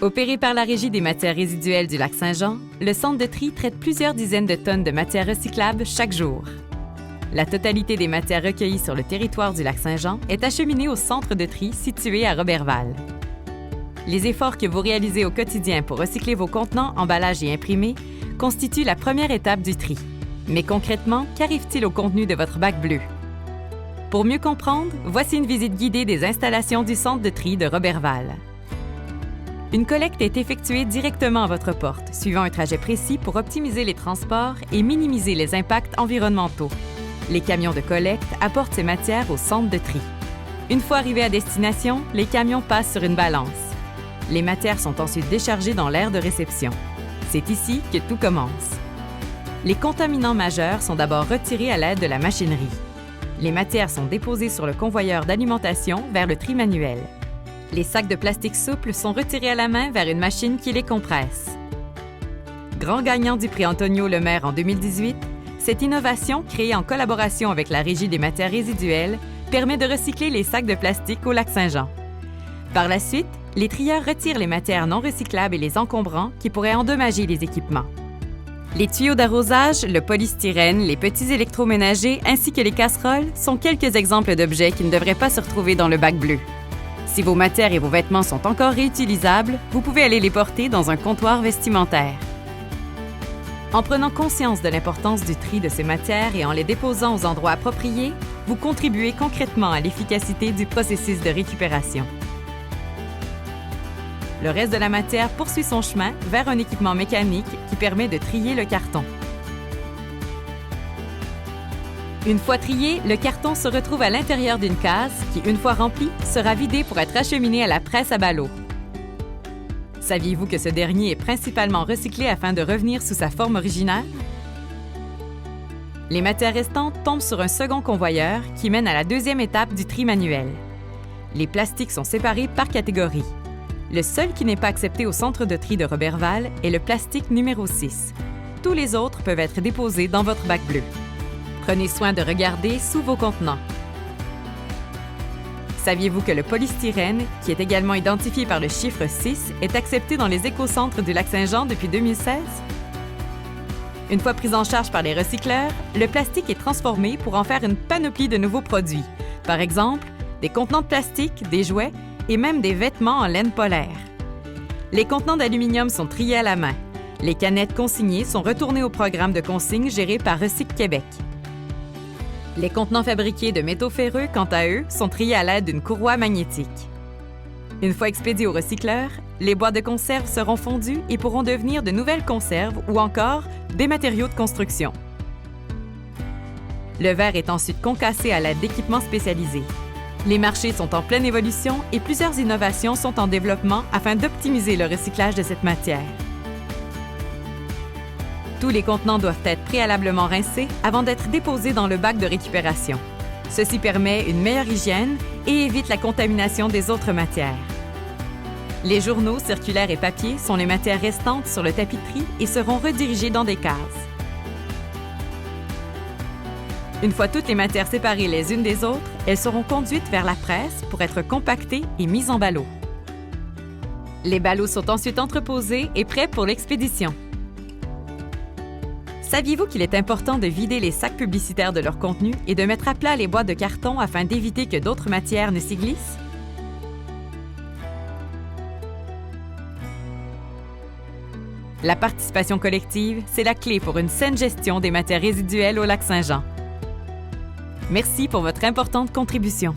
Opéré par la Régie des matières résiduelles du Lac-Saint-Jean, le centre de tri traite plusieurs dizaines de tonnes de matières recyclables chaque jour. La totalité des matières recueillies sur le territoire du Lac-Saint-Jean est acheminée au centre de tri situé à Roberval. Les efforts que vous réalisez au quotidien pour recycler vos contenants, emballages et imprimés constituent la première étape du tri. Mais concrètement, qu'arrive-t-il au contenu de votre bac bleu? Pour mieux comprendre, voici une visite guidée des installations du centre de tri de Roberval. Une collecte est effectuée directement à votre porte, suivant un trajet précis pour optimiser les transports et minimiser les impacts environnementaux. Les camions de collecte apportent ces matières au centre de tri. Une fois arrivés à destination, les camions passent sur une balance. Les matières sont ensuite déchargées dans l'aire de réception. C'est ici que tout commence. Les contaminants majeurs sont d'abord retirés à l'aide de la machinerie. Les matières sont déposées sur le convoyeur d'alimentation vers le tri manuel. Les sacs de plastique souple sont retirés à la main vers une machine qui les compresse. Grand gagnant du prix Antonio Lemaire en 2018, cette innovation, créée en collaboration avec la Régie des matières résiduelles, permet de recycler les sacs de plastique au Lac-Saint-Jean. Par la suite, les trieurs retirent les matières non recyclables et les encombrants qui pourraient endommager les équipements. Les tuyaux d'arrosage, le polystyrène, les petits électroménagers ainsi que les casseroles sont quelques exemples d'objets qui ne devraient pas se retrouver dans le bac bleu. Si vos matières et vos vêtements sont encore réutilisables, vous pouvez aller les porter dans un comptoir vestimentaire. En prenant conscience de l'importance du tri de ces matières et en les déposant aux endroits appropriés, vous contribuez concrètement à l'efficacité du processus de récupération. Le reste de la matière poursuit son chemin vers un équipement mécanique qui permet de trier le carton. Une fois trié, le carton se retrouve à l'intérieur d'une case qui, une fois remplie, sera vidée pour être acheminée à la presse à ballots. Saviez-vous que ce dernier est principalement recyclé afin de revenir sous sa forme originale? Les matières restantes tombent sur un second convoyeur qui mène à la deuxième étape du tri manuel. Les plastiques sont séparés par catégorie. Le seul qui n'est pas accepté au centre de tri de Roberval est le plastique numéro 6. Tous les autres peuvent être déposés dans votre bac bleu. Prenez soin de regarder sous vos contenants. Saviez-vous que le polystyrène, qui est également identifié par le chiffre 6, est accepté dans les écocentres du Lac-Saint-Jean depuis 2016? Une fois pris en charge par les recycleurs, le plastique est transformé pour en faire une panoplie de nouveaux produits. Par exemple, des contenants de plastique, des jouets et même des vêtements en laine polaire. Les contenants d'aluminium sont triés à la main. Les canettes consignées sont retournées au programme de consigne géré par Recyc Québec. Les contenants fabriqués de métaux ferreux, quant à eux, sont triés à l'aide d'une courroie magnétique. Une fois expédiés au recycleur, les boîtes de conserve seront fondues et pourront devenir de nouvelles conserves ou encore des matériaux de construction. Le verre est ensuite concassé à l'aide d'équipements spécialisés. Les marchés sont en pleine évolution et plusieurs innovations sont en développement afin d'optimiser le recyclage de cette matière. Tous les contenants doivent être préalablement rincés avant d'être déposés dans le bac de récupération. Ceci permet une meilleure hygiène et évite la contamination des autres matières. Les journaux, circulaires et papiers sont les matières restantes sur le tapis de tri et seront redirigés dans des cases. Une fois toutes les matières séparées les unes des autres, elles seront conduites vers la presse pour être compactées et mises en ballots. Les ballots sont ensuite entreposés et prêts pour l'expédition. Saviez-vous qu'il est important de vider les sacs publicitaires de leur contenu et de mettre à plat les boîtes de carton afin d'éviter que d'autres matières ne s'y glissent? La participation collective, c'est la clé pour une saine gestion des matières résiduelles au Lac-Saint-Jean. Merci pour votre importante contribution.